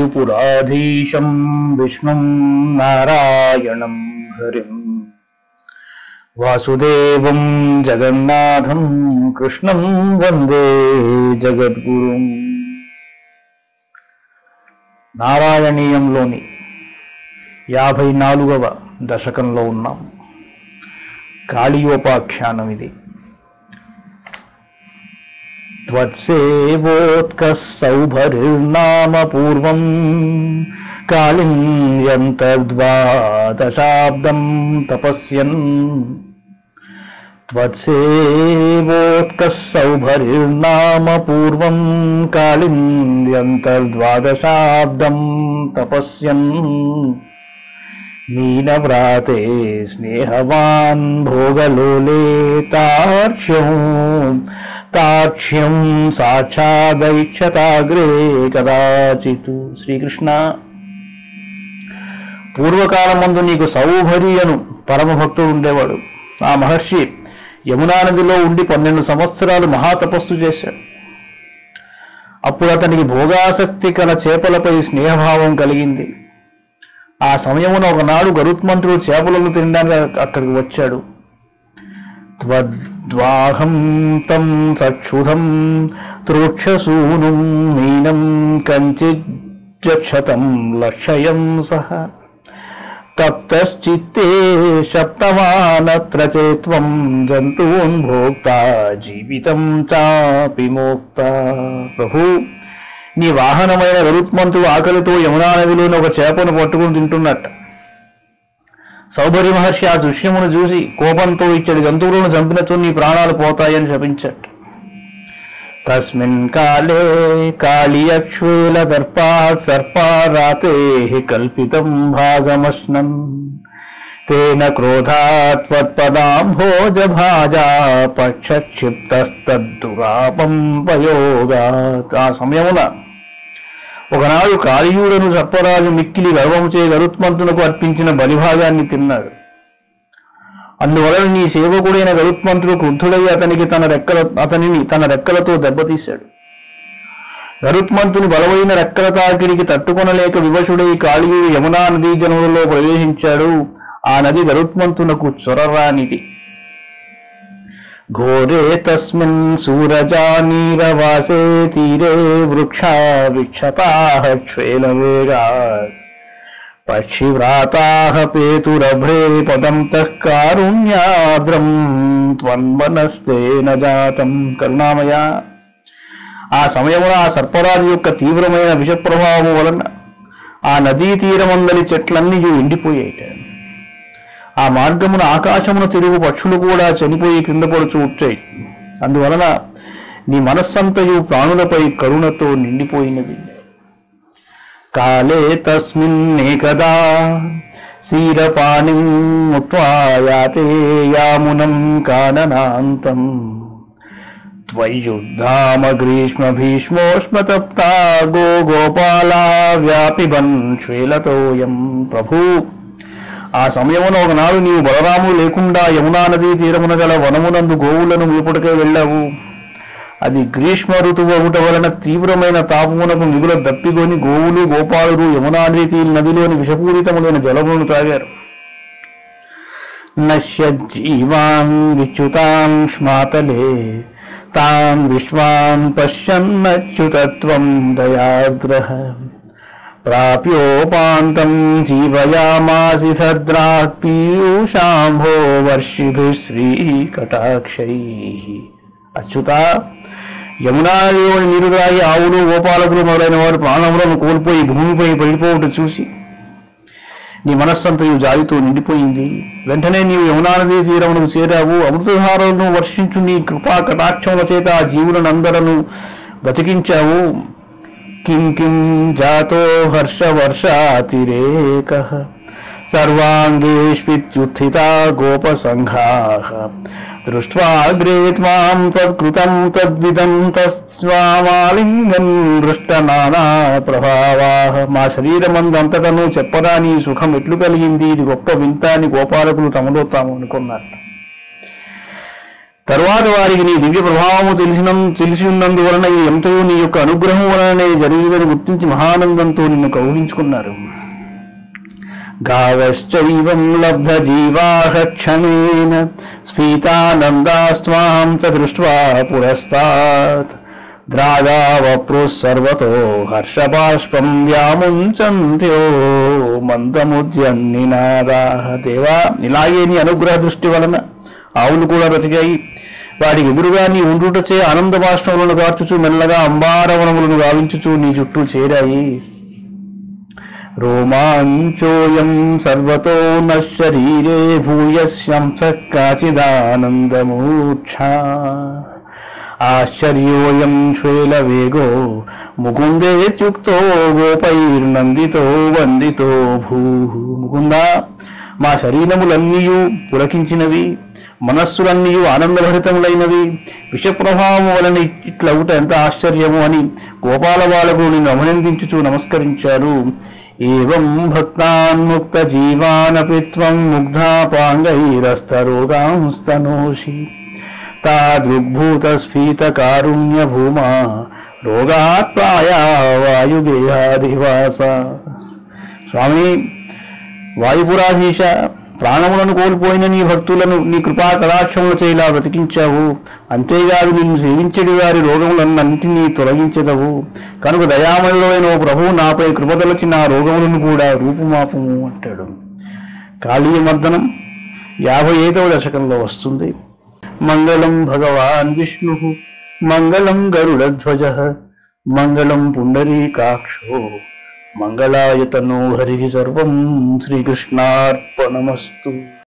వాయుపురాధీశం విష్ణుం నారాయణం హరిం వాసుదేవం జగన్నాథం కృష్ణం వందే జగద్గురుం. నారాయణీయంలోని 54వ దశకంలో ఉన్నాం. కాళియోపాఖ్యానం ఇది. త్వత్సేవోత్కః సౌభరిర్నామ పూర్వం కాళింద్యంతర్ద్వాదశాబ్దం తపస్యన్. త్వత్సేవోత్కః సౌభరిర్నామ పూర్వం కాళింద్యంతర్ద్వాదశాబ్దం తపస్యన్. మీనవ్రాతే స్నేహవాన్ భోగలోలే తార్క్ష్యం సాక్షాదైక్షతాగ్రే కదాచిత్. శ్రీకృష్ణ, పూర్వకాలమందు నీకు సౌభరి అను పరమభక్తుడు ఉండేవాడు. ఆ మహర్షి యమునా నదిలో ఉండి 12 సంవత్సరాలు మహాతపస్సు చేశాడు. అప్పుడు అతనికి భోగాసక్తి కల చేపలపై స్నేహభావం కలిగింది. ఆ సమయమున ఒకనాడు గరుత్మంతుడు చేపలను తినడానికి అక్కడికి వచ్చాడు. త్వద్వాహం తం సక్షుధం త్రోక్షసూనుం మీనం కంచిజ్జక్షతం లక్షయం సహ తప్తశ్చిత్తే శప్తమానత్ర చేత్వం జంతూన్ భోక్తా జీవితం చాపి మోక్తా. ప్రభు, నీ వాహనమైన గరుత్మంతుడు ఆకలితో యమునా నదిలోని ఒక చేపను పట్టుకుని తింటున్నట్ట. సౌభరి మహర్షి ఆ దృశ్యమును చూసి కోపంతో ఇచ్చడి జంతువులను చంపినచో నీ ప్రాణాలు పోతాయని శపించట. తస్మిన్ కాలే కాళియక్ష్వేల దర్పాత్ సర్పారాతే కల్పితం భాగమశ్నన్ తేన క్రోధాత్ త్వత్పదాంభోజ భాజా పక్షక్షిప్తస్తద్దురాపం పయోగాత్. ఆ సమయమున ఒకనాడు కాళీయుడను సర్పరాజు మిక్కిలి గర్వముచే గరుత్మంతునకు అర్పించిన బలిభాగాన్ని తిన్నాడు. అందువలన నీ సేవకుడైన గరుత్మంతుడు క్రుద్ధుడై అతనిని తన రెక్కలతో దెబ్బతీశాడు. గరుత్మంతుని బలమైన రెక్కల తాకిడికి తట్టుకొనలేక వివశుడై కాళీయుడు యమునా నదీ జలములలో ప్రవేశించాడు. ఆ నది గరుత్మంతునకు చొరరానిది. ఘోరే తస్మిన్ సూరజానీరవాసే తీరే వృక్షా విక్షతాః క్షేలవేగాత్ పక్షివ్రాతాః పేతురభ్రే పదం తః కారుణ్యార్ద్రం త్వన్మనస్తేన జాతం. కరుణామయ, ఆ సమయమున ఆ సర్పరాజు యొక్క తీవ్రమైన విషప్రభావం వలన ఆ నదీ తీరమందలి చెట్లన్నీ ఎండిపోయాయి. ఆ మార్గమున ఆకాశమున తిరుగు పక్షులు కూడా చనిపోయి కింద పడుచు వచ్చాయి. అందువలన నీ మనస్సంతయు ప్రాణులపై కరుణతో నిండిపోయినది. కాలే తస్మిన్నేకదా శీరపాణిం ముక్త్వా యాతే యామునం కాననాంతం త్వయ్యుద్ధామ గ్రీష్మ భీష్మోష్మతప్తా గోపాలా వ్యాపిబన్ శ్వేలతోయం. ప్రభు, ఆ సమయమున ఒకనాడు నీవు బలరాముడు లేకుండా యమునా నదీ తీరమున గల వనమునందు గోవులను మేపుటకై వెళ్ళావు. అది గ్రీష్మ ఋతువు ఒకట వలన తీవ్రమైన తాపమునకు మిగుల దప్పికొని గోవులు గోపాలురు యమునా నదిలోని విషపూరితములైన జలములను తాగారు. నశ్యజ్జీవాన్ విచ్యుతాన్ శ్మాతలే తాన్ విశ్వాన్ పశ్యన్నచ్యుతత్వం దయార్ద్రః ప్రాప్యోపాంతం జీవయామాసి సద్రాక్ పీయూషాంభో వర్షిభిః శ్రీకటాక్షైః. అచ్యుత, యమునాలోని నీరు తాగి ఆవులు గోపాలకులు మొదలైన వారు ప్రాణములను కోల్పోయి భూమిపై పడిపోవటం చూసి నీ మనస్సంతయు జాలితో నిండిపోయింది. వెంటనే నీవు యమునా నదీ తీరమునకు చేరావు. అమృతధారలను వర్షించు నీ కృపా కటాక్షముల చేత ఆ జీవులనందరను బతికించావు. కిం కిం జాతో హర్షవర్షాతిరేకః సర్వాంగేష్విత్యుత్థితా గోపసంఘాః దృష్ట్వాగ్రే త్వాం త్వత్కృతం తద్విదం తస్వామాలింగం దృష్టనానా ప్రభావాః. మా శరీరమందంతటను చెప్పరాని సుఖం ఎట్లు కలిగింది, ఇది గొప్ప వింత అని గోపాలకులు తమలో తాము అనుకున్నారు. తరువాత వారికి నీ దివ్య ప్రభావము తెలిసి ఉన్నందువలన ఇది ఎంతయో నీ యొక్క అనుగ్రహం వలననే జరిగిదని గుర్తించి మహానందంతో నిన్ను కౌగిలించుకున్నారు. గావశ్చైవం లబ్ధ జీవాః క్షణేన స్ఫీతానందాస్త్వాం దృష్ట్వా పురస్తాత్ ద్రాగావప్రుః సర్వతో హర్షబాష్పం వ్యాముంచంత్యో మందముద్యన్నినాదాః. దేవా, ఇలాగే నీ అనుగ్రహ దృష్టి వలన ఆవులు కూడా బ్రతికాయి. వాటికి ఎదురుగా నీ ఉండుటచే ఆనంద బాష్పములను కార్చుచు మెల్లగా అంబారవనములను గావించుచు నీ చుట్టూ చేరాయి. రోమాంచోయం సర్వతో నశరీరే భూయస్యంస కాచిదానందమూర్ఛ ఆశ్చర్యోయం శ్వేల వేగో ముకుందేత్యుక్తో గోపైర్నందితో వందితో భూ. ముకుంద, మా శరీరములన్నీయు పులకించినవి, మనస్సులన్నీ ఆనందభరితములైనవి. విషప్రభావము వలన ఇట్లవుట ఎంత ఆశ్చర్యము అని గోపాల బాలకుడు నిన్ను అభినందించుచు నమస్కరించారు. ఏవం భక్తాన్ముక్త జీవానపి త్వం ముగ్ధాపాంగైరస్తరోగాంస్తనోషి తాదృగ్భూత స్ఫీత కారుణ్య భూమా రోగాత్పాయా వాయుగేహాధివాస. స్వామి వాయుపురాధీశ, ప్రాణములను కోల్పోయిన నీ భక్తులను నీ కృపా కటాక్షములచే ఇలా బ్రతికించావు. అంతేకాదు నిన్ను సేవించడి వారి రోగములన్నింటినీ తొలగించదవు. కనుక దయామయుడైన ఓ ప్రభువు నాపై కృపదలచి నా రోగములను కూడా రూపుమాపము అంటాడు. కాళీయమర్దనం 55వ దశకంలో వస్తుంది. మంగళం భగవాన్ విష్ణు, మంగళం గరుడధ్వజ, మంగళం పుండరీకాక్షో, మంగళాయతనో హరి. సర్వం శ్రీకృష్ణార్పణమస్తు.